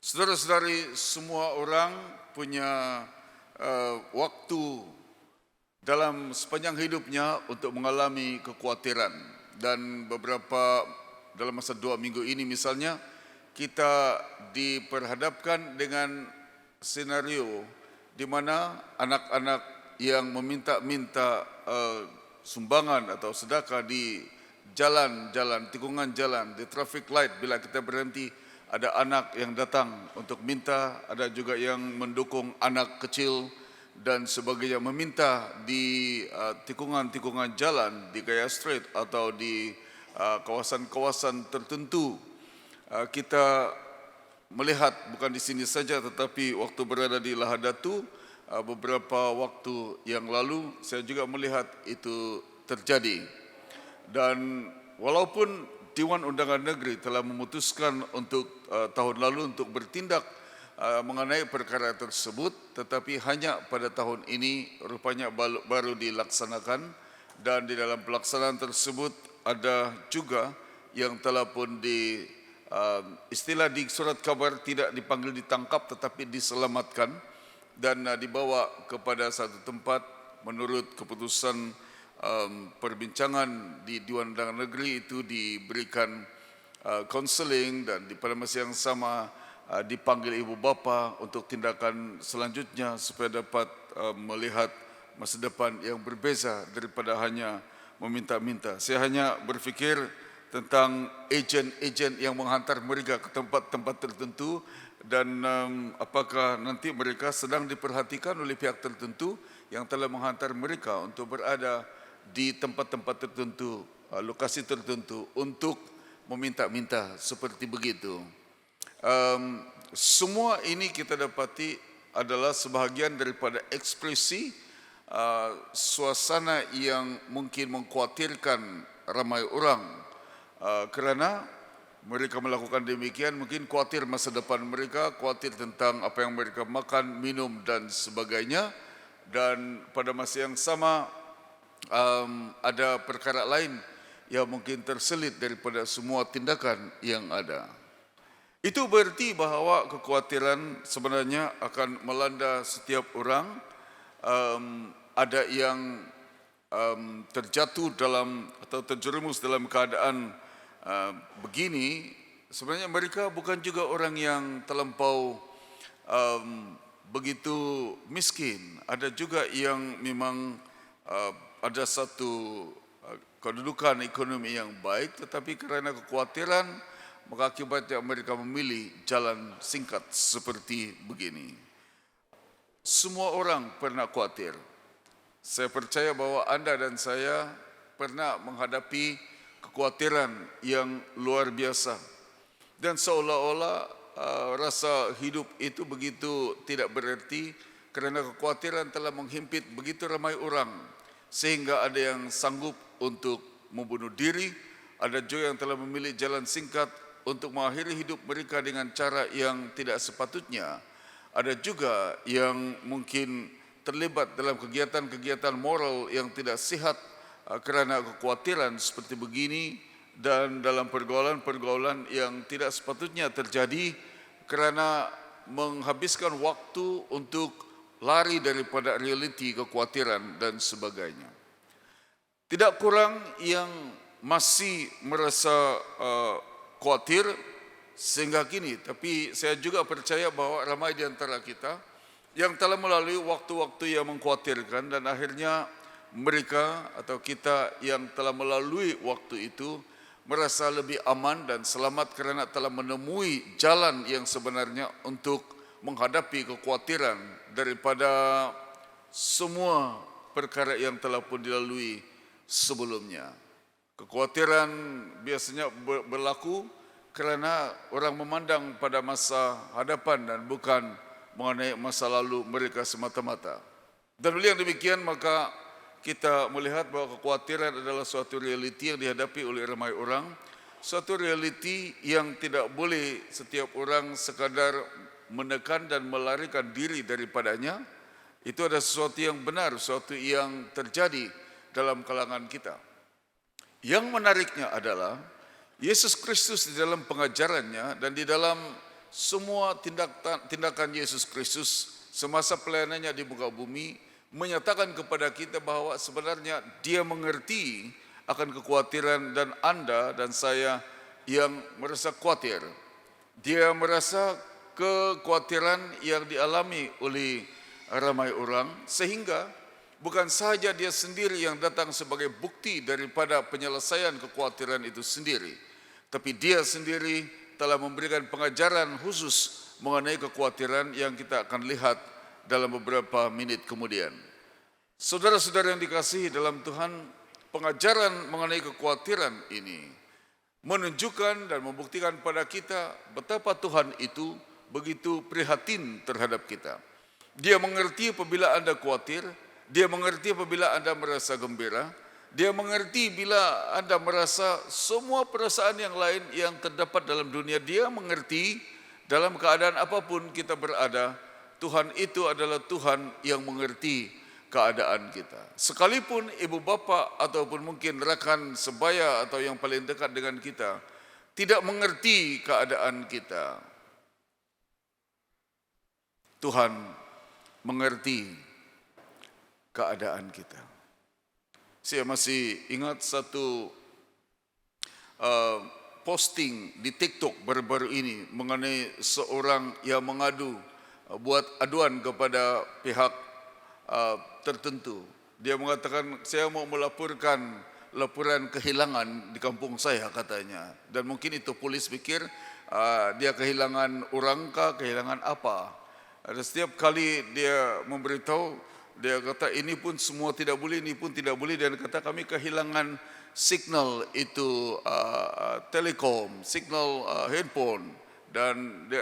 Saudara-saudari, semua orang punya waktu dalam sepanjang hidupnya untuk mengalami kekhawatiran. Dan dalam masa 2 minggu ini misalnya, kita diperhadapkan dengan senario di mana anak-anak yang meminta-minta sumbangan atau sedekah di jalan-jalan, tikungan jalan, di traffic light bila kita berhenti, ada anak yang datang untuk minta, ada juga yang mendukung anak kecil dan sebagainya, meminta di tikungan-tikungan jalan, di Gaya Street atau di kawasan-kawasan tertentu. Kita melihat bukan di sini saja, tetapi waktu berada di Lahadatu beberapa waktu yang lalu, saya juga melihat itu terjadi. Dan walaupun Dewan Undangan Negeri telah memutuskan untuk tahun lalu untuk bertindak mengenai perkara tersebut, tetapi hanya pada tahun ini rupanya baru dilaksanakan. Dan di dalam pelaksanaan tersebut ada juga yang telah pun istilah di surat kabar tidak dipanggil ditangkap tetapi diselamatkan dan dibawa kepada satu tempat menurut keputusan perbincangan di Dewan Undangan Negeri. Itu diberikan counseling dan pada masa yang sama dipanggil ibu bapa untuk tindakan selanjutnya supaya dapat melihat masa depan yang berbeza daripada hanya meminta-minta. Saya hanya berfikir tentang ejen-ejen yang menghantar mereka ke tempat-tempat tertentu dan apakah nanti mereka sedang diperhatikan oleh pihak tertentu yang telah menghantar mereka untuk berada di tempat-tempat tertentu, lokasi tertentu untuk meminta-minta seperti begitu. Semua ini kita dapati adalah sebahagian daripada ekspresi suasana yang mungkin mengkhawatirkan ramai orang, kerana mereka melakukan demikian mungkin khawatir masa depan mereka, khawatir tentang apa yang mereka makan, minum dan sebagainya. Dan pada masa yang sama ada perkara lain yang mungkin terselit daripada semua tindakan yang ada. Itu berarti bahawa kekhawatiran sebenarnya akan melanda setiap orang. Ada yang terjatuh dalam atau terjerumus dalam keadaan begini. Sebenarnya mereka bukan juga orang yang terlampau begitu miskin. Ada juga yang memang ada satu kedudukan ekonomi yang baik, tetapi kerana kekhawatiran maka akibatnya mereka memilih jalan singkat seperti begini. Semua orang pernah khawatir. Saya percaya bahawa anda dan saya pernah menghadapi kekhawatiran yang luar biasa. Dan seolah-olah rasa hidup itu begitu tidak berarti kerana kekhawatiran telah menghimpit begitu ramai orang, sehingga ada yang sanggup untuk membunuh diri, ada juga yang telah memilih jalan singkat untuk mengakhiri hidup mereka dengan cara yang tidak sepatutnya. Ada juga yang mungkin terlibat dalam kegiatan-kegiatan moral yang tidak sihat kerana kekhawatiran seperti begini, dan dalam pergaulan-pergaulan yang tidak sepatutnya terjadi kerana menghabiskan waktu untuk lari daripada realiti kekhawatiran dan sebagainya. Tidak kurang yang masih merasa khawatir sehingga kini, tapi saya juga percaya bahawa ramai di antara kita yang telah melalui waktu-waktu yang mengkhawatirkan dan akhirnya mereka atau kita yang telah melalui waktu itu merasa lebih aman dan selamat kerana telah menemui jalan yang sebenarnya untuk menghadapi kekhawatiran daripada semua perkara yang telah pun dilalui sebelumnya. Kekhawatiran biasanya berlaku kerana orang memandang pada masa hadapan dan bukan mengenai masa lalu mereka semata-mata. Dan oleh yang demikian maka kita melihat bahawa kekhawatiran adalah suatu realiti yang dihadapi oleh ramai orang, suatu realiti yang tidak boleh setiap orang sekadar menekan dan melarikan diri daripadanya. Itu adalah sesuatu yang benar, sesuatu yang terjadi dalam kalangan kita. Yang menariknya adalah Yesus Kristus di dalam pengajarannya dan di dalam semua tindakan Yesus Kristus semasa pelayanannya di muka bumi menyatakan kepada kita bahwa sebenarnya dia mengerti akan kekhawatiran dan Anda dan saya yang merasa khawatir. Dia merasa kekhawatiran yang dialami oleh ramai orang, sehingga bukan sahaja dia sendiri yang datang sebagai bukti daripada penyelesaian kekhawatiran itu sendiri, tapi dia sendiri telah memberikan pengajaran khusus mengenai kekhawatiran yang kita akan lihat dalam beberapa menit kemudian. Saudara-saudara yang dikasihi dalam Tuhan, pengajaran mengenai kekhawatiran ini menunjukkan dan membuktikan pada kita betapa Tuhan itu begitu prihatin terhadap kita. Dia mengerti apabila Anda khawatir, dia mengerti apabila Anda merasa gembira, dia mengerti bila Anda merasa semua perasaan yang lain yang terdapat dalam dunia. Dia mengerti dalam keadaan apapun kita berada, Tuhan itu adalah Tuhan yang mengerti keadaan kita. Sekalipun ibu bapa ataupun mungkin rekan sebaya atau yang paling dekat dengan kita tidak mengerti keadaan kita, Tuhan mengerti keadaan kita. Saya masih ingat satu posting di TikTok baru-baru ini mengenai seorang yang mengadu, buat aduan kepada pihak tertentu. Dia mengatakan, saya mau melaporkan laporan kehilangan di kampung saya katanya. Dan mungkin itu polis pikir dia kehilangan orang kah, kehilangan apa. Ada setiap kali dia memberitahu, dia kata ini pun semua tidak boleh, ini pun tidak boleh. Dan kata kami kehilangan signal itu telekom, signal handphone. Dan dia,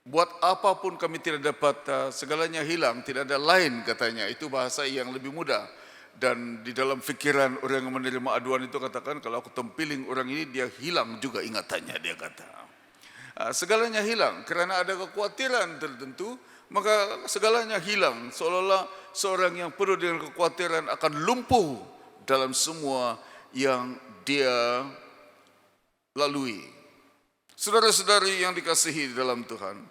buat apapun kami tidak dapat, segalanya hilang, tidak ada lain katanya. Itu bahasa yang lebih mudah. Dan di dalam fikiran orang yang menerima aduan itu katakan, kalau aku tempiling orang ini, dia hilang juga ingatannya, dia kata. Segalanya hilang kerana ada kekhawatiran tertentu, maka segalanya hilang. Seolah-olah seorang yang penuh dengan kekhawatiran akan lumpuh dalam semua yang dia lalui. Saudara-saudari yang dikasihi dalam Tuhan,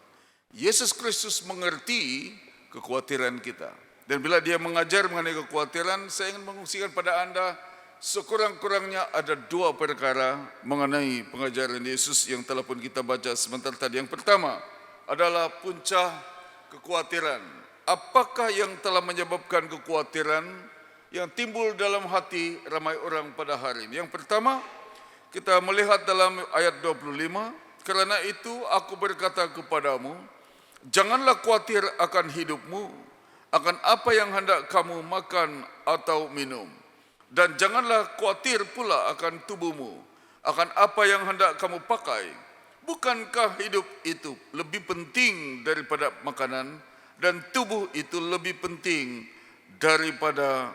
Yesus Kristus mengerti kekhawatiran kita. Dan bila dia mengajar mengenai kekhawatiran, saya ingin mengungsikan pada Anda sekurang-kurangnya ada dua perkara mengenai pengajaran Yesus yang telah pun kita baca sebentar tadi. Yang pertama adalah punca kekhawatiran. Apakah yang telah menyebabkan kekhawatiran yang timbul dalam hati ramai orang pada hari ini? Yang pertama, kita melihat dalam ayat 25, karena itu aku berkata kepadamu, janganlah khawatir akan hidupmu, akan apa yang hendak kamu makan atau minum. Dan janganlah khawatir pula akan tubuhmu, akan apa yang hendak kamu pakai. Bukankah hidup itu lebih penting daripada makanan, dan tubuh itu lebih penting daripada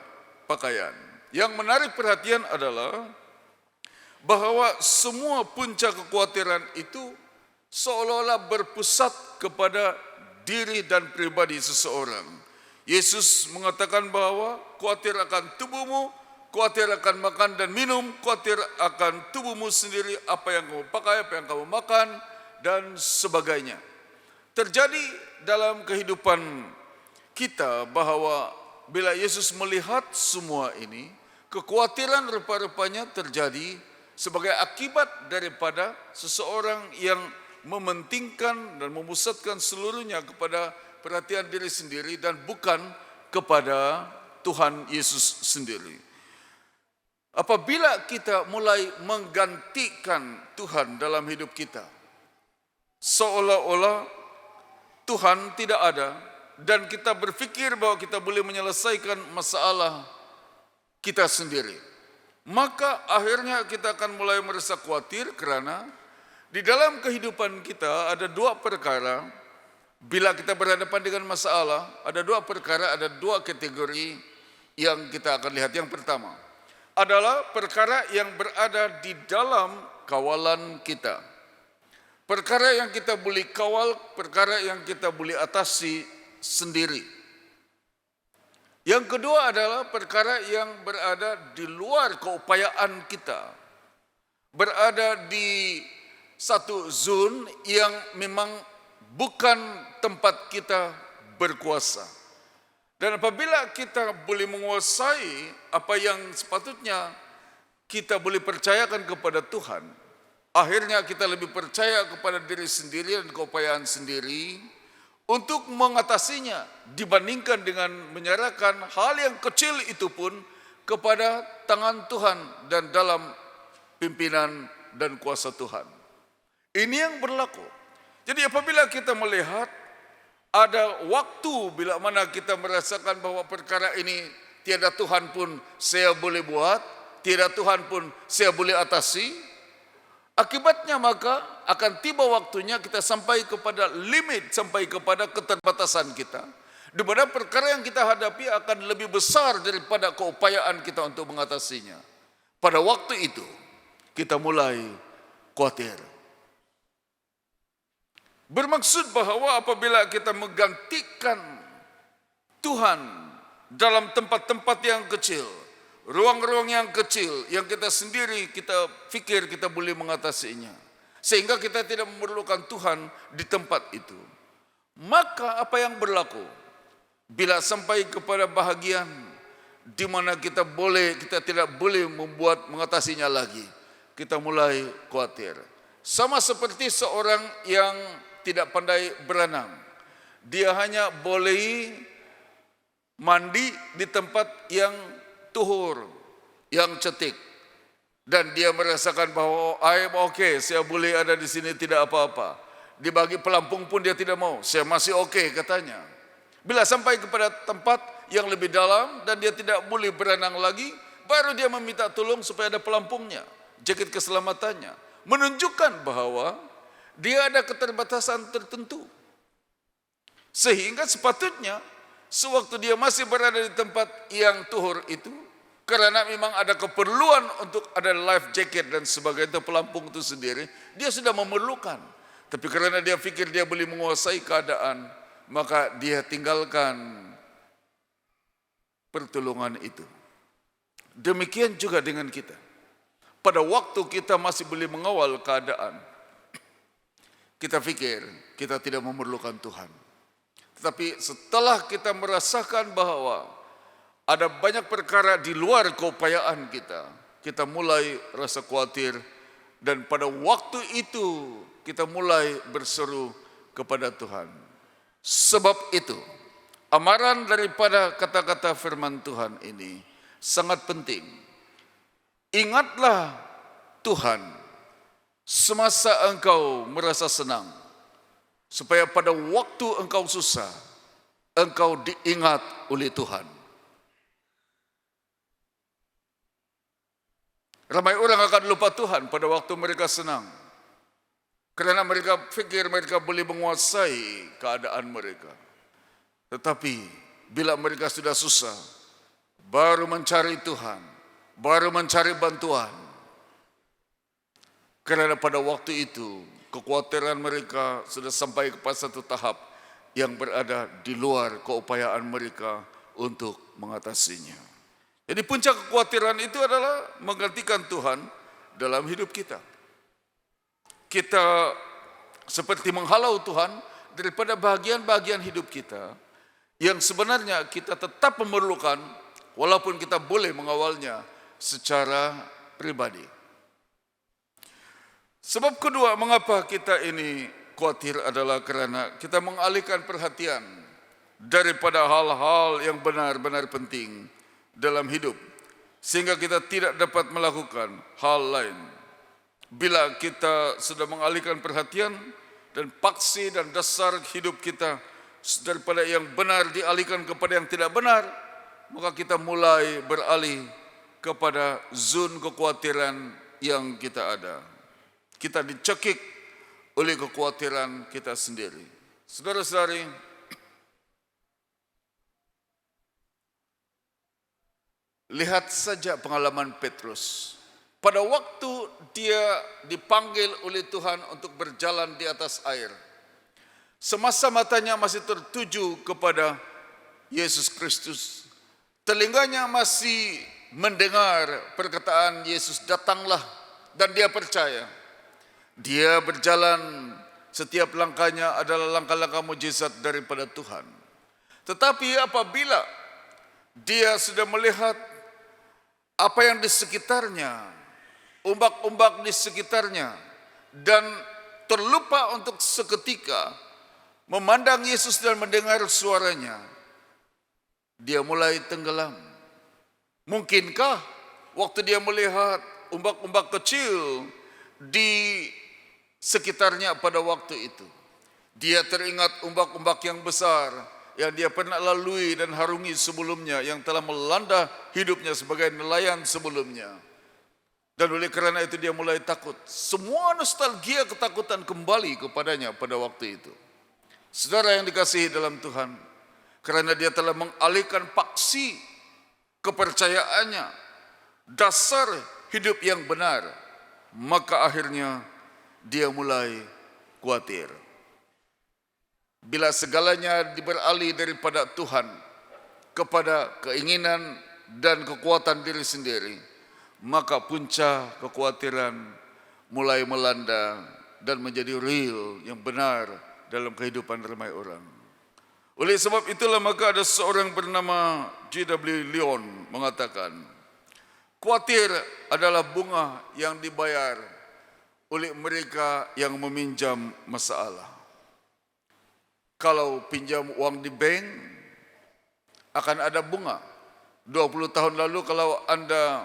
pakaian? Yang menarik perhatian adalah bahwa semua punca kekhawatiran itu seolah-olah berpusat kepada diri dan pribadi seseorang. Yesus mengatakan bahwa khawatir akan tubuhmu, khawatir akan makan dan minum, khawatir akan tubuhmu sendiri, apa yang kamu pakai, apa yang kamu makan, dan sebagainya. Terjadi dalam kehidupan kita bahwa bila Yesus melihat semua ini, kekhawatiran rupa-rupanya terjadi sebagai akibat daripada seseorang yang mementingkan dan memusatkan seluruhnya kepada perhatian diri sendiri dan bukan kepada Tuhan Yesus sendiri. Apabila kita mulai menggantikan Tuhan dalam hidup kita, seolah-olah Tuhan tidak ada, dan kita berpikir bahwa kita boleh menyelesaikan masalah kita sendiri, maka akhirnya kita akan mulai merasa khawatir kerana di dalam kehidupan kita ada dua perkara. Bila kita berhadapan dengan masalah, ada dua perkara, ada dua kategori yang kita akan lihat. Yang pertama adalah perkara yang berada di dalam kawalan kita. Perkara yang kita boleh kawal, perkara yang kita boleh atasi sendiri. Yang kedua adalah perkara yang berada di luar keupayaan kita, berada di satu zone yang memang bukan tempat kita berkuasa. Dan apabila kita boleh menguasai apa yang sepatutnya kita boleh percayakan kepada Tuhan, akhirnya kita lebih percaya kepada diri sendiri dan keupayaan sendiri untuk mengatasinya dibandingkan dengan menyerahkan hal yang kecil itu pun kepada tangan Tuhan dan dalam pimpinan dan kuasa Tuhan. Ini yang berlaku. Jadi apabila kita melihat ada waktu bila mana kita merasakan bahwa perkara ini tiada Tuhan pun saya boleh buat, tiada Tuhan pun saya boleh atasi, akibatnya maka akan tiba waktunya kita sampai kepada limit, sampai kepada keterbatasan kita, di mana perkara yang kita hadapi akan lebih besar daripada keupayaan kita untuk mengatasinya. Pada waktu itu kita mulai khawatir. Bermaksud bahwa apabila kita menggantikan Tuhan dalam tempat-tempat yang kecil, ruang-ruang yang kecil yang kita sendiri kita fikir kita boleh mengatasinya, sehingga kita tidak memerlukan Tuhan di tempat itu, maka apa yang berlaku bila sampai kepada bahagian di mana kita tidak boleh mengatasinya lagi, kita mulai khawatir. Sama seperti seorang yang tidak pandai berenang, dia hanya boleh mandi di tempat yang tuhur, yang cetik, dan dia merasakan bahwa oke, saya boleh ada di sini tidak apa-apa. Dibagi pelampung pun dia tidak mau, saya masih oke katanya. Bila sampai kepada tempat yang lebih dalam dan dia tidak boleh berenang lagi, baru dia meminta tolong supaya ada pelampungnya, jaket keselamatannya, menunjukkan bahwa dia ada keterbatasan tertentu. Sehingga sepatutnya sewaktu dia masih berada di tempat yang tuhur itu, karena memang ada keperluan untuk ada life jacket dan sebagainya, pelampung itu sendiri, dia sudah memerlukan. Tapi karena dia pikir dia boleh menguasai keadaan, maka dia tinggalkan pertolongan itu. Demikian juga dengan kita. Pada waktu kita masih boleh mengawal keadaan, kita pikir kita tidak memerlukan Tuhan. Tetapi setelah kita merasakan bahwa ada banyak perkara di luar keupayaan kita, kita mulai rasa khawatir, dan pada waktu itu kita mulai berseru kepada Tuhan. Sebab itu, amaran daripada kata-kata firman Tuhan ini sangat penting. Ingatlah Tuhan semasa engkau merasa senang, supaya pada waktu engkau susah, engkau diingat oleh Tuhan. Ramai orang akan lupa Tuhan pada waktu mereka senang, karena mereka fikir mereka boleh menguasai keadaan mereka. Tetapi bila mereka sudah susah, baru mencari Tuhan, baru mencari bantuan. Karena pada waktu itu kekhawatiran mereka sudah sampai kepada satu tahap yang berada di luar keupayaan mereka untuk mengatasinya. Jadi puncak kekhawatiran itu adalah menggantikan Tuhan dalam hidup kita. Kita seperti menghalau Tuhan daripada bahagian-bahagian hidup kita yang sebenarnya kita tetap memerlukan, walaupun kita boleh mengawalnya secara pribadi. Sebab kedua mengapa kita ini khawatir adalah karena kita mengalihkan perhatian daripada hal-hal yang benar-benar penting dalam hidup, sehingga kita tidak dapat melakukan hal lain. Bila kita sudah mengalihkan perhatian dan paksi dan dasar hidup kita daripada yang benar dialihkan kepada yang tidak benar, maka kita mulai beralih kepada zon kekhawatiran yang kita ada. Kita dicekik oleh kekhawatiran kita sendiri. Saudara-saudari, lihat saja pengalaman Petrus. Pada waktu dia dipanggil oleh Tuhan untuk berjalan di atas air, semasa matanya masih tertuju kepada Yesus Kristus, telinganya masih mendengar perkataan Yesus, datanglah, dan dia percaya. Dia berjalan, setiap langkahnya adalah langkah-langkah mujizat daripada Tuhan. Tetapi apabila dia sudah melihat apa yang di sekitarnya, ombak-ombak di sekitarnya, dan terlupa untuk seketika memandang Yesus dan mendengar suaranya, dia mulai tenggelam. Mungkinkah waktu dia melihat ombak-ombak kecil di sekitarnya pada waktu itu, dia teringat ombak-ombak yang besar yang dia pernah lalui dan harungi sebelumnya, yang telah melanda hidupnya sebagai nelayan sebelumnya. Dan oleh kerana itu dia mulai takut. Semua nostalgia ketakutan kembali kepadanya pada waktu itu. Saudara yang dikasihi dalam Tuhan, karena dia telah mengalihkan paksi kepercayaannya, dasar hidup yang benar, maka akhirnya dia mulai khawatir. Bila segalanya beralih daripada Tuhan kepada keinginan dan kekuatan diri sendiri, maka punca kekhawatiran mulai melanda dan menjadi real yang benar dalam kehidupan ramai orang. Oleh sebab itulah maka ada seorang bernama J.W. Leon mengatakan, khawatir adalah bunga yang dibayar oleh mereka yang meminjam masalah. Kalau pinjam uang di bank, akan ada bunga. 20 tahun lalu kalau Anda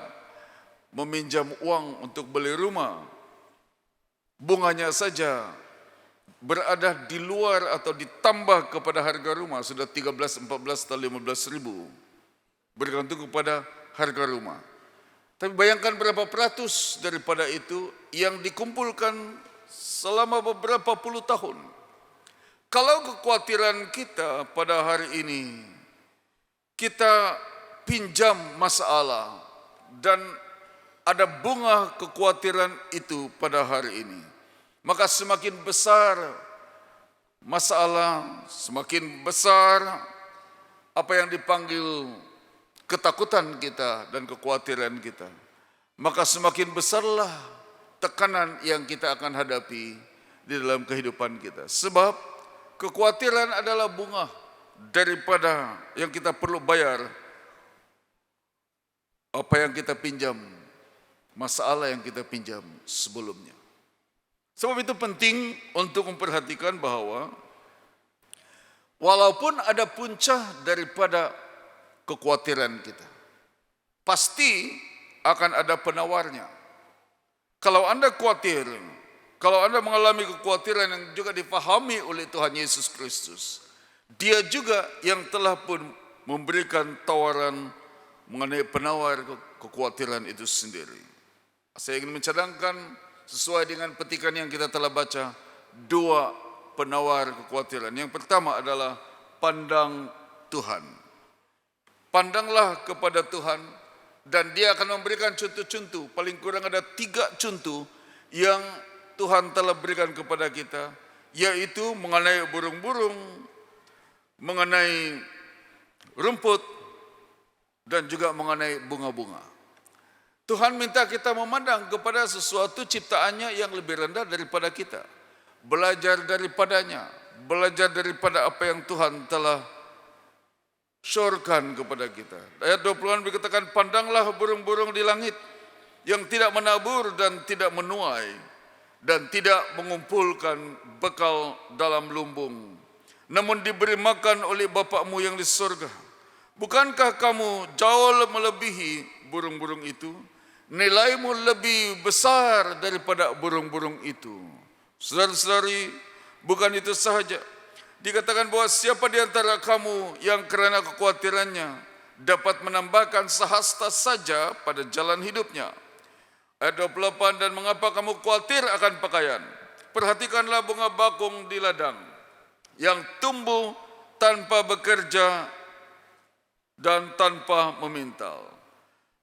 meminjam uang untuk beli rumah, bunganya saja berada di luar atau ditambah kepada harga rumah, sudah 13, 14 atau 15 ribu, bergantung kepada harga rumah. Tapi bayangkan berapa peratus daripada itu yang dikumpulkan selama beberapa puluh tahun. Kalau kekhawatiran kita pada hari ini, kita pinjam masalah dan ada bunga kekhawatiran itu pada hari ini, maka semakin besar masalah, semakin besar apa yang dipanggil ketakutan kita dan kekhawatiran kita, maka semakin besarlah tekanan yang kita akan hadapi di dalam kehidupan kita. Sebab kekhawatiran adalah bunga daripada yang kita perlu bayar apa yang kita pinjam, masalah yang kita pinjam sebelumnya. Sebab itu penting untuk memperhatikan bahwa walaupun ada punca daripada kekhawatiran kita, pasti akan ada penawarnya. Kalau Anda khawatir, kalau Anda mengalami kekhawatiran yang juga difahami oleh Tuhan Yesus Kristus, Dia juga yang telah pun memberikan tawaran mengenai penawar kekhawatiran itu sendiri. Saya ingin mencadangkan sesuai dengan petikan yang kita telah baca, dua penawar kekhawatiran. Yang pertama adalah pandang Tuhan. Pandanglah kepada Tuhan dan Dia akan memberikan contoh-contoh. Paling kurang ada 3 contoh yang Tuhan telah berikan kepada kita, yaitu mengenai burung-burung, mengenai rumput, dan juga mengenai bunga-bunga. Tuhan minta kita memandang kepada sesuatu ciptaannya yang lebih rendah daripada kita. Belajar daripadanya, belajar daripada apa yang Tuhan telah syorkan kepada kita. Ayat 20 berkatakan, pandanglah burung-burung di langit yang tidak menabur dan tidak menuai dan tidak mengumpulkan bekal dalam lumbung, namun diberi makan oleh Bapakmu yang di surga. Bukankah kamu jauh melebihi burung-burung itu? Nilaimu lebih besar daripada burung-burung itu. Saudara-saudari, bukan itu sahaja. Dikatakan bahwa siapa di antara kamu yang kerana kekhawatirannya dapat menambahkan sehasta saja pada jalan hidupnya. Ayat 28, dan mengapa kamu khawatir akan pakaian? Perhatikanlah bunga bakung di ladang yang tumbuh tanpa bekerja dan tanpa memintal.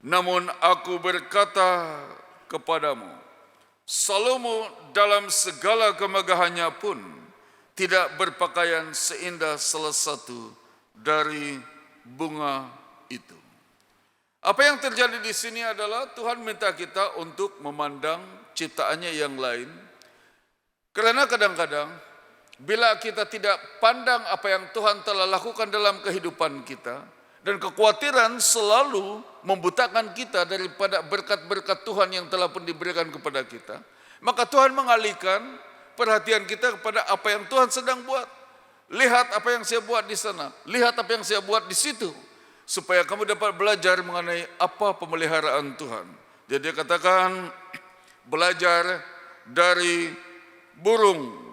Namun aku berkata kepadamu, Salomo dalam segala kemegahannya pun tidak berpakaian seindah salah satu dari bunga itu. Apa yang terjadi di sini adalah Tuhan minta kita untuk memandang ciptaannya yang lain Karena kadang-kadang bila kita tidak pandang apa yang Tuhan telah lakukan dalam kehidupan kita, dan kekhawatiran selalu membutakan kita daripada berkat-berkat Tuhan yang telah pun diberikan kepada kita, maka Tuhan mengalihkan perhatian kita kepada apa yang Tuhan sedang buat. Lihat apa yang saya buat di sana, lihat apa yang saya buat di situ, supaya kamu dapat belajar mengenai apa pemeliharaan Tuhan. Jadi dia katakan, belajar dari burung.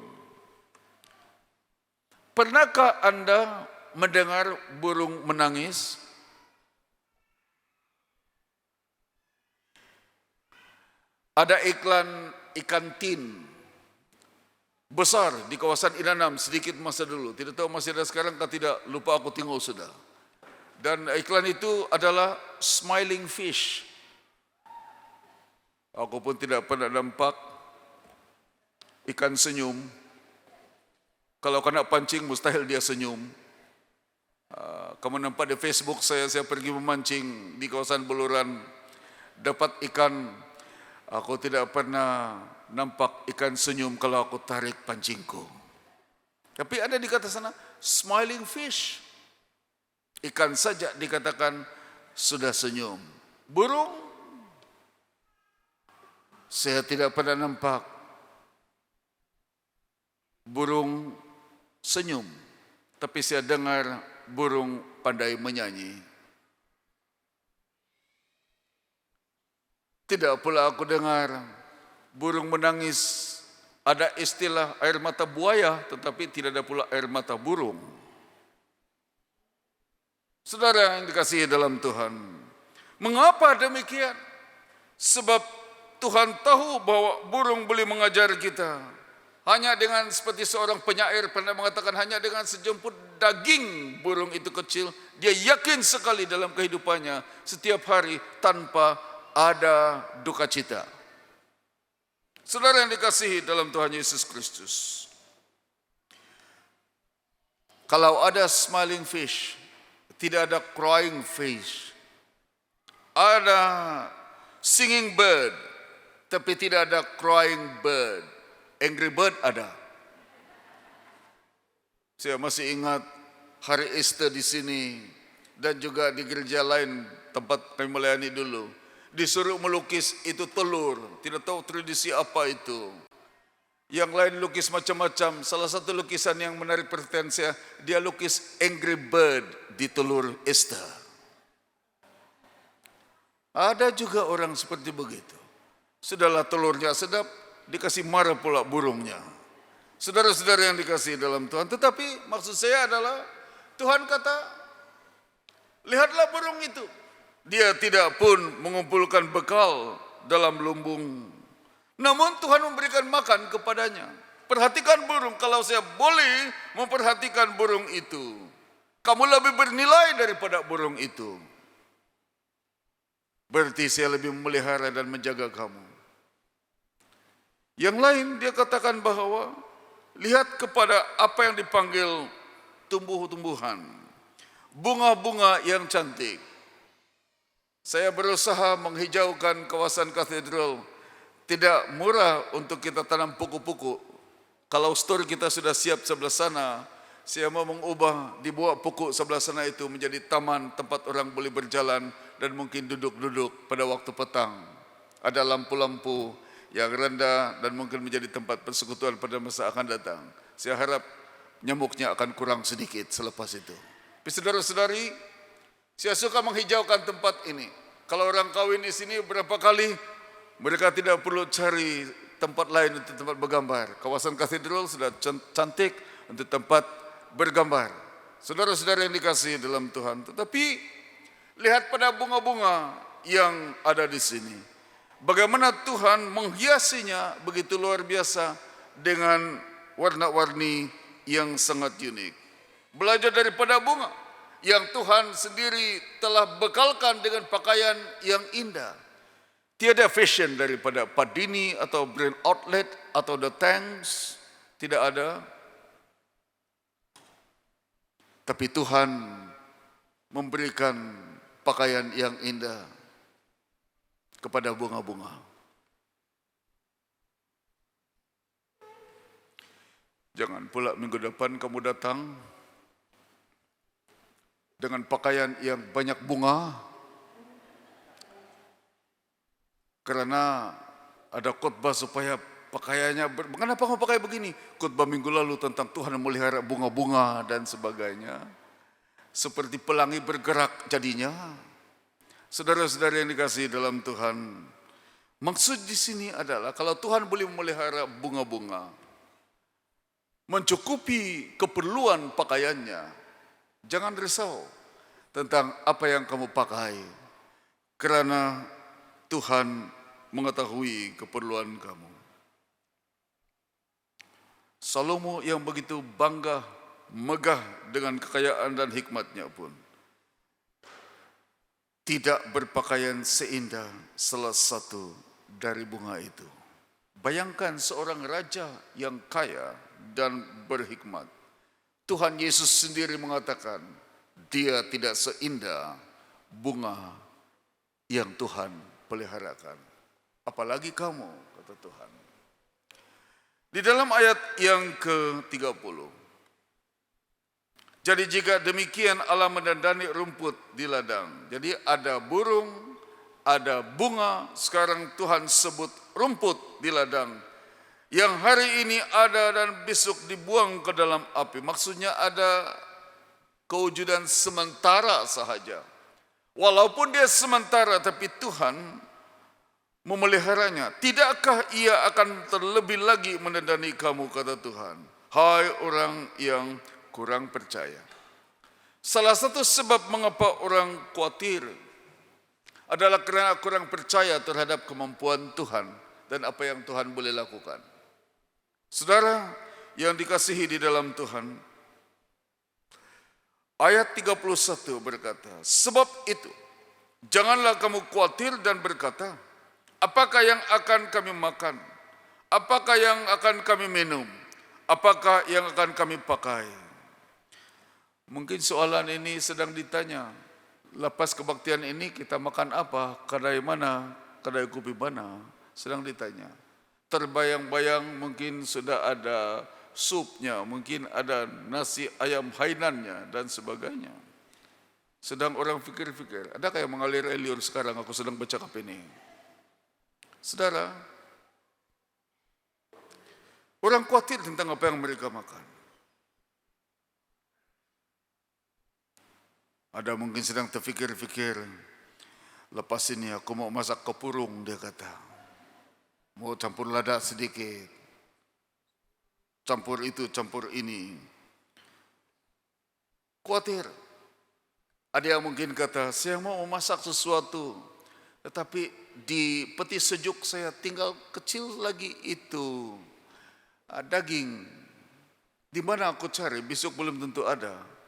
Pernahkah Anda mendengar burung menangis? Ada iklan ikan tin besar di kawasan Inanam sedikit masa dulu. Tidak tahu masih ada sekarang atau tidak, lupa aku tengok sudah. Dan iklan itu adalah smiling fish. Aku pun tidak pernah nampak ikan senyum. Kalau kena pancing mustahil dia senyum. Kamu nampak di Facebook saya pergi memancing di kawasan Beluran, dapat ikan. Aku tidak pernah nampak ikan senyum kalau aku tarik pancingku. Tapi ada di kata sana smiling fish. Ikan saja dikatakan sudah senyum. Burung saya tidak pernah nampak burung senyum, tapi saya dengar burung pandai menyanyi. Tidak pula aku dengar burung menangis. Ada istilah air mata buaya, tetapi tidak ada pula air mata burung. Saudara yang dikasihi dalam Tuhan, mengapa demikian? Sebab Tuhan tahu bahwa burung boleh mengajar kita. Hanya dengan seperti seorang penyair pernah mengatakan, hanya dengan sejemput daging burung itu kecil, dia yakin sekali dalam kehidupannya setiap hari tanpa ada duka cita. Saudara yang dikasihi dalam Tuhan Yesus Kristus, kalau ada smiling fish, tidak ada crying fish. Ada singing bird, tapi tidak ada crying bird. Angry bird ada. Saya masih ingat hari Easter di sini dan juga di gereja lain tempat kami melayani dulu. Disuruh melukis itu telur, tidak tahu tradisi apa itu. Yang lain lukis macam-macam. Salah satu lukisan yang menarik perhatian saya, dia lukis angry bird di telur Easter. Ada juga orang seperti begitu. Sudahlah telurnya sedap, dikasih marah pula burungnya. Saudara-saudara yang dikasihi dalam Tuhan, tetapi maksud saya adalah Tuhan kata, lihatlah burung itu. Dia tidak pun mengumpulkan bekal dalam lumbung, namun Tuhan memberikan makan kepadanya. Perhatikan burung, kalau saya boleh memperhatikan burung itu, kamu lebih bernilai daripada burung itu. Berarti saya lebih memelihara dan menjaga kamu. Yang lain dia katakan bahwa lihat kepada apa yang dipanggil tumbuh-tumbuhan, bunga-bunga yang cantik. Saya berusaha menghijaukan kawasan katedral. Tidak murah untuk kita tanam pokok-pokok. Kalau store kita sudah siap sebelah sana, saya mau mengubah, dibuat pokok sebelah sana itu menjadi taman tempat orang boleh berjalan dan mungkin duduk-duduk pada waktu petang. Ada lampu-lampu yang rendah dan mungkin menjadi tempat persekutuan pada masa akan datang. Saya harap nyamuknya akan kurang sedikit selepas itu. Tapi saudara-saudari, saya suka menghijaukan tempat ini. Kalau orang kawin di sini berapa kali, mereka tidak perlu cari tempat lain untuk tempat bergambar. Kawasan katedral sudah cantik untuk tempat bergambar. Saudara-saudara yang dikasihi dalam Tuhan. Tetapi lihat pada bunga-bunga yang ada di sini. Bagaimana Tuhan menghiasinya begitu luar biasa dengan warna-warni yang sangat unik. Belajar daripada bunga yang Tuhan sendiri telah bekalkan dengan pakaian yang indah. Tiada fashion daripada Padini atau Brand Outlet atau The Tanks. Tidak ada. Tapi Tuhan memberikan pakaian yang indah kepada bunga-bunga. Jangan pula minggu depan kamu datang dengan pakaian yang banyak bunga, karena ada khotbah supaya pakaiannya, kenapa mau pakai begini? Khotbah minggu lalu tentang Tuhan memelihara bunga-bunga dan sebagainya. Seperti pelangi bergerak jadinya. Saudara-saudara yang dikasihi dalam Tuhan, maksud di sini adalah kalau Tuhan boleh memelihara bunga-bunga, mencukupi keperluan pakaiannya, jangan risau tentang apa yang kamu pakai, karena Tuhan mengetahui keperluan kamu. Salomo yang begitu bangga, megah dengan kekayaan dan hikmatnya pun tidak berpakaian seindah salah satu dari bunga itu. Bayangkan seorang raja yang kaya dan berhikmat. Tuhan Yesus sendiri mengatakan, dia tidak seindah bunga yang Tuhan peliharakan. Apalagi kamu, kata Tuhan. Di dalam ayat yang ke-30. Jadi jika demikian Allah mendandani rumput di ladang. Jadi ada burung, ada bunga, sekarang Tuhan sebut rumput di ladang. Yang hari ini ada dan besok dibuang ke dalam api. Maksudnya ada kewujudan sementara sahaja. Walaupun dia sementara, tapi Tuhan memeliharanya. Tidakkah ia akan terlebih lagi mendandani kamu, kata Tuhan. Hai orang yang kurang percaya. Salah satu sebab mengapa orang khawatir adalah karena kurang percaya terhadap kemampuan Tuhan dan apa yang Tuhan boleh lakukan. Saudara yang dikasihi di dalam Tuhan, ayat 31 berkata, sebab itu janganlah kamu khawatir dan berkata, apakah yang akan kami makan? Apakah yang akan kami minum? Apakah yang akan kami pakai? Mungkin soalan ini sedang ditanya, lepas kebaktian ini kita makan apa? Kedai mana? Kedai kopi mana? Sedang ditanya. Terbayang-bayang mungkin sudah ada supnya, mungkin ada nasi ayam hainannya dan sebagainya. Sedang orang fikir-fikir, adakah yang mengalir liur sekarang aku sedang bercakap ini? Saudara, orang khawatir tentang apa yang mereka makan. Ada mungkin sedang terfikir-fikir, lepas ini aku mau masak kepurung, dia kata. Mau campur lada sedikit. Campur itu, campur ini. Khawatir. Ada yang mungkin kata, saya mau memasak sesuatu, tetapi di peti sejuk saya tinggal kecil lagi itu daging. Di mana aku cari? Besok belum tentu ada.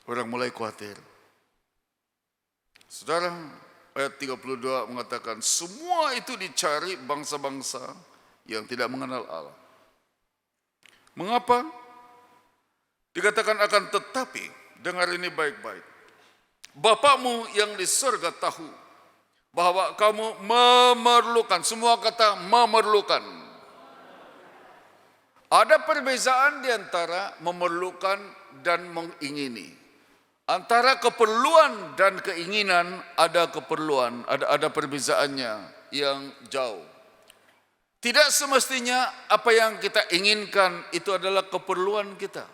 Orang mulai khawatir. Saudara, ayat 32 mengatakan, semua itu dicari bangsa-bangsa yang tidak mengenal Allah. Mengapa? Dikatakan akan tetapi, dengar ini baik-baik. Bapakmu yang di surga tahu bahwa kamu memerlukan, semua kata memerlukan. Ada perbezaan di antara memerlukan dan mengingini. Antara keperluan dan keinginan ada keperluan, ada perbezaannya yang jauh. Tidak semestinya apa yang kita inginkan itu adalah keperluan kita.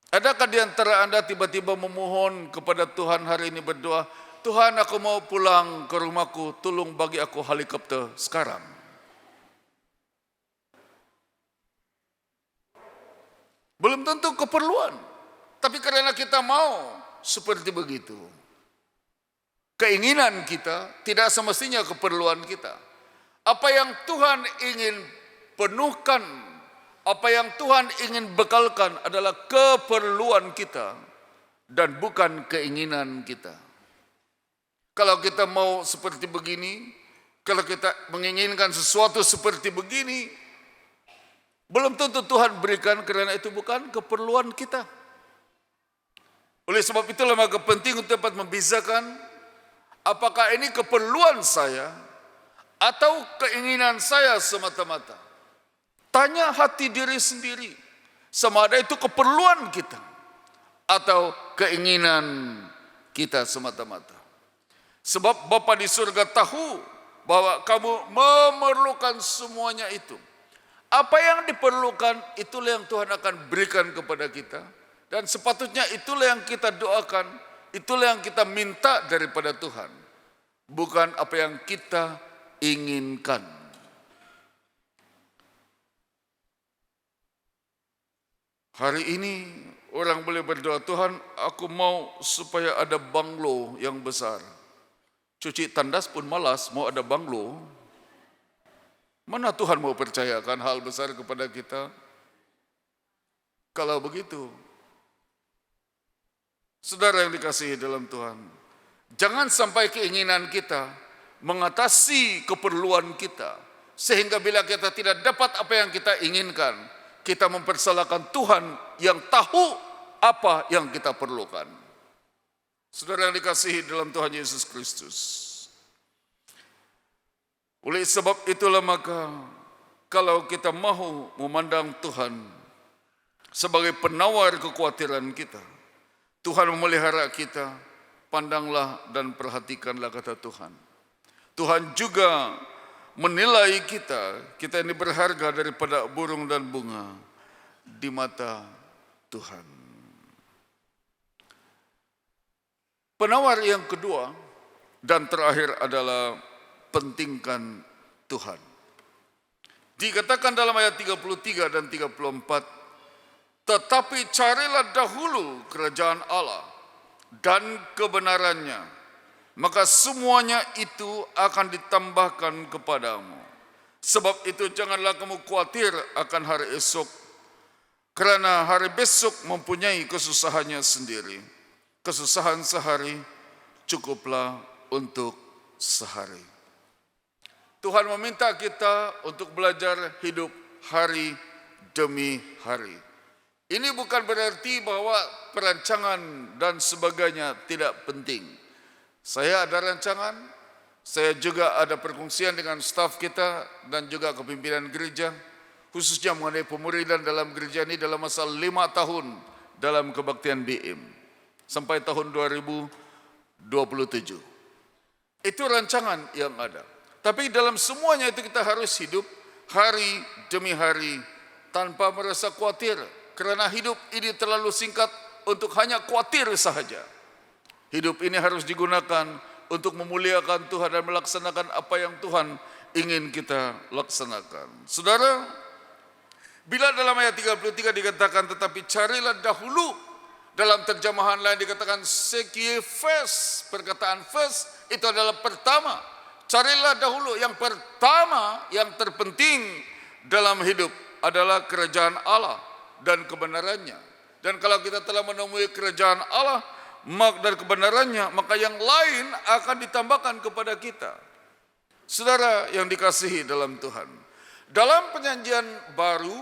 Adakah di antara Anda tiba-tiba memohon kepada Tuhan hari ini berdoa, Tuhan aku mau pulang ke rumahku, tolong bagi aku helikopter sekarang. Belum tentu keperluan. Tapi karena kita mau seperti begitu. Keinginan kita tidak semestinya keperluan kita. Apa yang Tuhan ingin penuhkan, apa yang Tuhan ingin bekalkan adalah keperluan kita dan bukan keinginan kita. Kalau kita mau seperti begini, kalau kita menginginkan sesuatu seperti begini, belum tentu Tuhan berikan karena itu bukan keperluan kita. Oleh sebab itulah maka penting untuk dapat membezakan apakah ini keperluan saya atau keinginan saya semata-mata. Tanya hati diri sendiri, sama ada itu keperluan kita atau keinginan kita semata-mata. Sebab Bapa di surga tahu bahwa kamu memerlukan semuanya itu. Apa yang diperlukan itulah yang Tuhan akan berikan kepada kita. Dan sepatutnya itulah yang kita doakan, itulah yang kita minta daripada Tuhan. Bukan apa yang kita inginkan. Hari ini orang boleh berdoa, Tuhan aku mau supaya ada banglo yang besar. Cuci tandas pun malas, mau ada banglo. Mana Tuhan mau percayakan hal besar kepada kita? Kalau begitu, saudara yang dikasihi dalam Tuhan, jangan sampai keinginan kita mengatasi keperluan kita. Sehingga bila kita tidak dapat apa yang kita inginkan, kita mempersalahkan Tuhan yang tahu apa yang kita perlukan. Saudara yang dikasihi dalam Tuhan Yesus Kristus. Oleh sebab itulah maka kalau kita mahu memandang Tuhan sebagai penawar kekhawatiran kita, Tuhan memelihara kita, pandanglah dan perhatikanlah kata Tuhan. Tuhan juga menilai kita ini berharga daripada burung dan bunga di mata Tuhan. Penawar yang kedua dan terakhir adalah pentingkan Tuhan. Dikatakan dalam ayat 33 dan 34, tetapi carilah dahulu kerajaan Allah dan kebenarannya, maka semuanya itu akan ditambahkan kepadamu. Sebab itu janganlah kamu khawatir akan hari esok, karena hari besok mempunyai kesusahannya sendiri. Kesusahan sehari cukuplah untuk sehari. Tuhan meminta kita untuk belajar hidup hari demi hari. Ini bukan berarti bahwa perancangan dan sebagainya tidak penting. Saya ada rancangan, saya juga ada perkongsian dengan staf kita dan juga kepimpinan gereja, khususnya mengenai pemuridan dalam gereja ini dalam masa 5 tahun dalam kebaktian BM sampai tahun 2027. Itu rancangan yang ada. Tapi dalam semuanya itu kita harus hidup hari demi hari tanpa merasa khawatir, karena hidup ini terlalu singkat untuk hanya khawatir sahaja. Hidup ini harus digunakan untuk memuliakan Tuhan dan melaksanakan apa yang Tuhan ingin kita laksanakan. Saudara, bila dalam ayat 33 dikatakan tetapi carilah dahulu, dalam terjemahan lain dikatakan sekie first, perkataan first itu adalah pertama. Carilah dahulu, yang pertama, yang terpenting dalam hidup adalah kerajaan Allah dan kebenarannya. Dan kalau kita telah menemui kerajaan Allah dan kebenarannya, maka yang lain akan ditambahkan kepada kita. Saudara yang dikasihi dalam Tuhan, dalam perjanjian baru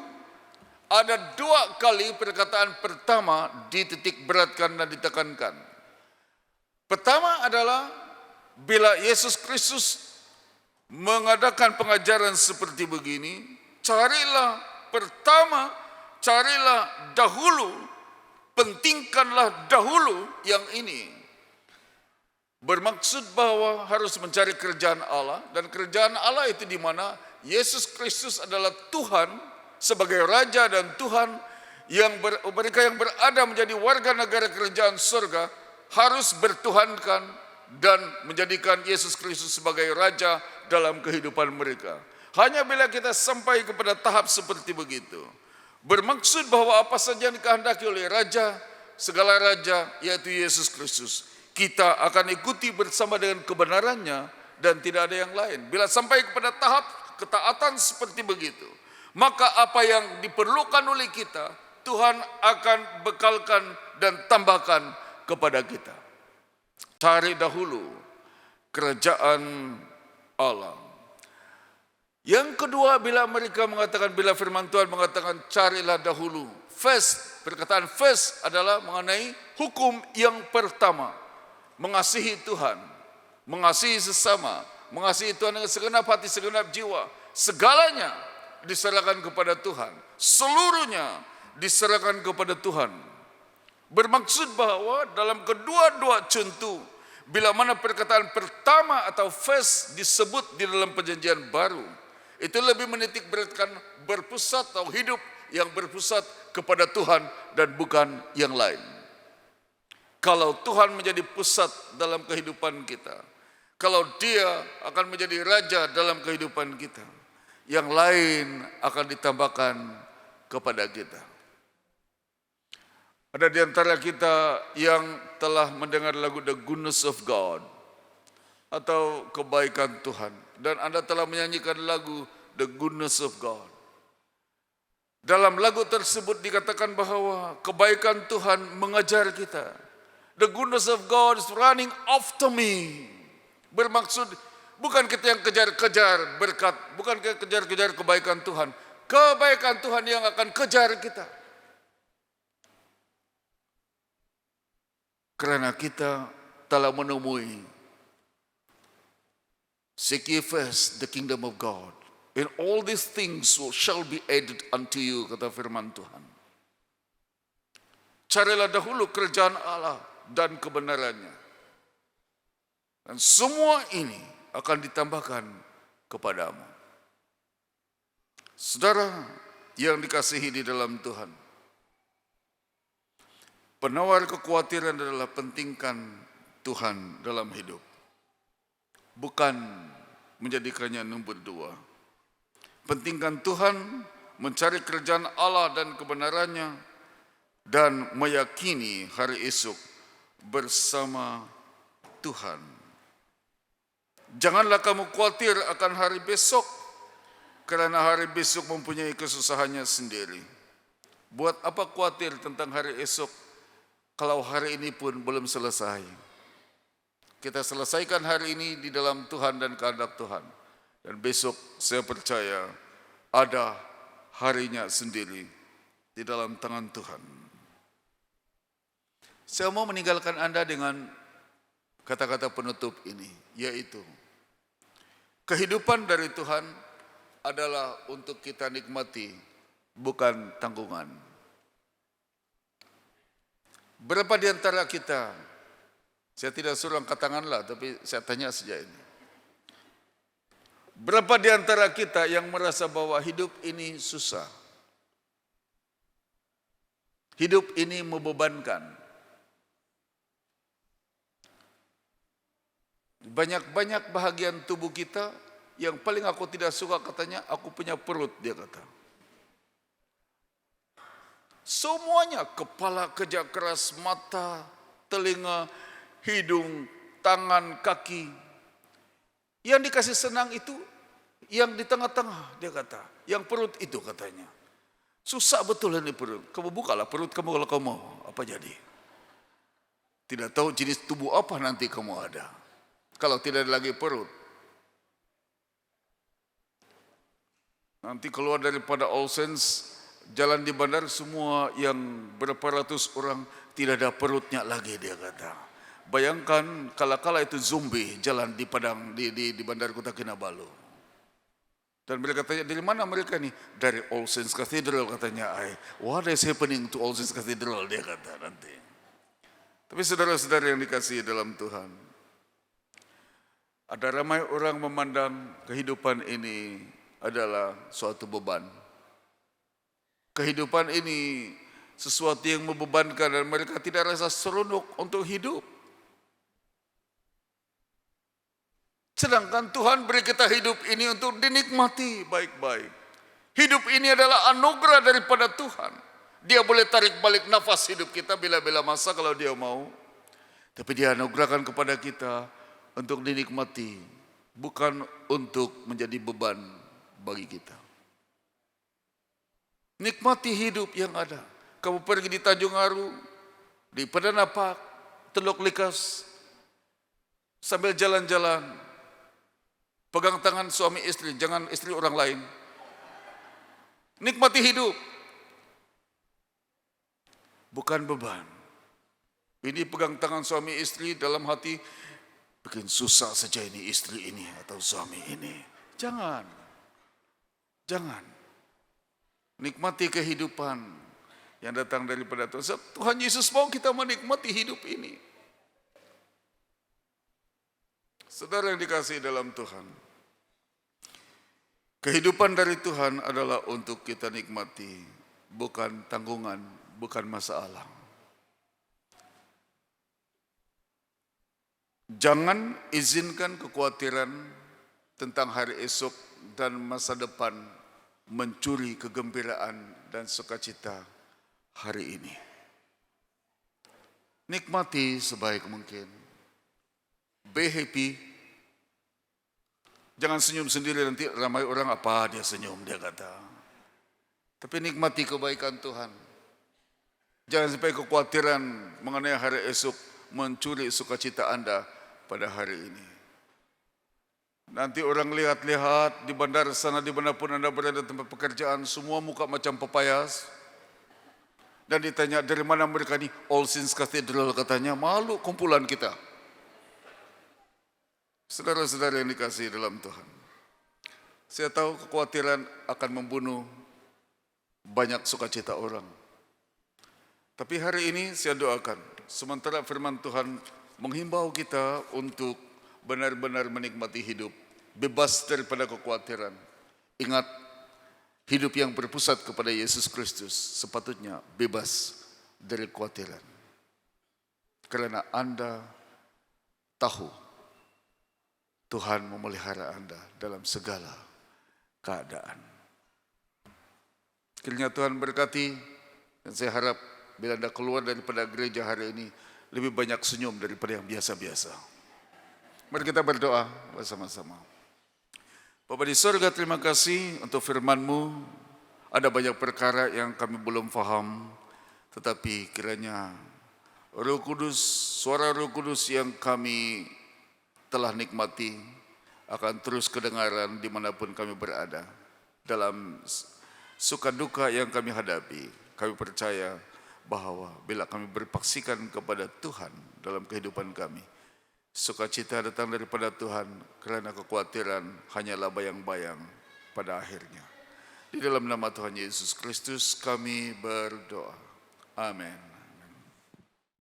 ada 2 kali perkataan pertama dititik beratkan dan ditekankan. Pertama adalah bila Yesus Kristus mengadakan pengajaran seperti begini, carilah pertama, carilah dahulu, pentingkanlah dahulu yang ini. Bermaksud bahwa harus mencari kerajaan Allah, dan kerajaan Allah itu di mana Yesus Kristus adalah Tuhan sebagai Raja dan Tuhan, yang mereka yang berada menjadi warga negara kerajaan surga harus bertuhankan dan menjadikan Yesus Kristus sebagai Raja dalam kehidupan mereka. Hanya bila kita sampai kepada tahap seperti begitu, bermaksud bahwa apa saja yang dikehendaki oleh Raja, segala Raja yaitu Yesus Kristus, kita akan ikuti bersama dengan kebenarannya dan tidak ada yang lain. Bila sampai kepada tahap ketaatan seperti begitu, maka apa yang diperlukan oleh kita, Tuhan akan bekalkan dan tambahkan kepada kita. Cari dahulu kerajaan Allah. Yang kedua, bila mereka mengatakan, bila firman Tuhan mengatakan carilah dahulu, first, perkataan first adalah mengenai hukum yang pertama. Mengasihi Tuhan, mengasihi sesama, mengasihi Tuhan dengan segenap hati, segenap jiwa, segalanya diserahkan kepada Tuhan. Seluruhnya diserahkan kepada Tuhan. Bermaksud bahwa dalam kedua-dua contoh, bila mana perkataan pertama atau first disebut di dalam perjanjian baru, itu lebih menitik beratkan berpusat atau hidup yang berpusat kepada Tuhan dan bukan yang lain. Kalau Tuhan menjadi pusat dalam kehidupan kita, kalau Dia akan menjadi raja dalam kehidupan kita, yang lain akan ditambahkan kepada kita. Ada di antara kita yang telah mendengar lagu The Goodness of God atau kebaikan Tuhan, dan Anda telah menyanyikan lagu The Goodness of God. Dalam lagu tersebut dikatakan bahwa kebaikan Tuhan mengejar kita. The goodness of God is running after me. Bermaksud bukan kita yang kejar-kejar berkat, bukan kita kejar-kejar kebaikan Tuhan. Kebaikan Tuhan yang akan kejar kita. Karena kita telah menemui seek ye first the kingdom of God, and all these things shall be added unto you, kata firman Tuhan. Carilah dahulu kerajaan Allah dan kebenarannya, dan semua ini akan ditambahkan kepadamu. Saudara yang dikasihi di dalam Tuhan, penawar kekhawatiran adalah pentingkan Tuhan dalam hidup, bukan menjadikannya nomor dua. Pentingkan Tuhan, mencari kerajaan Allah dan kebenarannya, dan meyakini hari esok bersama Tuhan. Janganlah kamu khawatir akan hari besok, karena hari besok mempunyai kesusahannya sendiri. Buat apa khawatir tentang hari esok kalau hari ini pun belum selesai? Kita selesaikan hari ini di dalam Tuhan dan kehendak Tuhan, dan besok saya percaya ada harinya sendiri di dalam tangan Tuhan. Saya mau meninggalkan Anda dengan kata-kata penutup ini, yaitu kehidupan dari Tuhan adalah untuk kita nikmati, bukan tanggungan. Berapa di antara kita, saya tidak suruh angkat tanganlah, tapi saya tanya saja ini. Berapa di antara kita yang merasa bahwa hidup ini susah? Hidup ini membebankan. Banyak-banyak bahagian tubuh kita yang paling aku tidak suka katanya, aku punya perut, dia kata. Semuanya, kepala kerja keras, mata, telinga, hidung, tangan, kaki. Yang dikasih senang itu yang di tengah-tengah, dia kata. Yang perut itu katanya. Susah betul ini perut. Kamu bukalah perut kamu kalau kamu mau. Apa jadi? Tidak tahu jenis tubuh apa nanti kamu ada. Kalau tidak ada lagi perut. Nanti keluar daripada All Saints, jalan di bandar semua yang berapa ratus orang tidak ada perutnya lagi, dia kata. Bayangkan kala-kala itu zombie jalan di padang di bandar kota Kinabalu. Dan mereka tanya, dari mana mereka nih? Dari All Saints Cathedral katanya. What is happening to All Saints Cathedral, dia kata nanti. Tapi saudara-saudara yang dikasihi dalam Tuhan, ada ramai orang memandang kehidupan ini adalah suatu beban. Kehidupan ini sesuatu yang membebankan dan mereka tidak rasa seronok untuk hidup. Sedangkan Tuhan beri kita hidup ini untuk dinikmati baik-baik. Hidup ini adalah anugerah daripada Tuhan. Dia boleh tarik balik nafas hidup kita bila-bila masa kalau dia mau. Tapi dia anugerahkan kepada kita untuk dinikmati, bukan untuk menjadi beban bagi kita. Nikmati hidup yang ada. Kamu pergi di Tanjung Aru, di Padang Pak, Teluk Likas, sambil jalan-jalan, pegang tangan suami istri, jangan istri orang lain. Nikmati hidup, bukan beban. Ini pegang tangan suami istri dalam hati, bikin susah saja ini istri ini atau suami ini. Jangan. nikmati kehidupan yang datang daripada Tuhan. Sebab Tuhan Yesus mau kita menikmati hidup ini. Saudara yang dikasihi dalam Tuhan, kehidupan dari Tuhan adalah untuk kita nikmati, bukan tanggungan, bukan masalah. Jangan izinkan kekhawatiran tentang hari esok dan masa depan mencuri kegembiraan dan sukacita hari ini. Nikmati sebaik mungkin. Be happy. Jangan senyum sendiri, nanti ramai orang apa dia senyum, dia kata. Tapi nikmati kebaikan Tuhan. Jangan sampai kekhawatiran mengenai hari esok mencuri sukacita Anda pada hari ini. Nanti orang lihat-lihat di bandara sana, di mana pun Anda berada tempat pekerjaan, semua muka macam pepayas. Dan ditanya dari mana mereka ini, All Saints Cathedral katanya, malu kumpulan kita. Saudara-saudara yang dikasihi dalam Tuhan, saya tahu kekhawatiran akan membunuh banyak sukacita orang. Tapi hari ini saya doakan, sementara firman Tuhan menghimbau kita untuk benar-benar menikmati hidup, bebas daripada kekhawatiran. Ingat, hidup yang berpusat kepada Yesus Kristus sepatutnya bebas dari kekhawatiran. Karena Anda tahu Tuhan memelihara Anda dalam segala keadaan. Kiranya Tuhan berkati, dan saya harap bila Anda keluar daripada gereja hari ini lebih banyak senyum daripada yang biasa-biasa. Mari kita berdoa bersama-sama. Bapa di surga, terima kasih untuk firman-Mu. Ada banyak perkara yang kami belum faham, tetapi kiranya Roh Kudus, suara Roh Kudus yang kami telah nikmati akan terus kedengaran dimanapun kami berada. Dalam suka duka yang kami hadapi, kami percaya bahwa bila kami berpaksikan kepada Tuhan dalam kehidupan kami, sukacita datang daripada Tuhan, kerana kekhawatiran hanyalah bayang-bayang pada akhirnya. Di dalam nama Tuhan Yesus Kristus kami berdoa. Amin.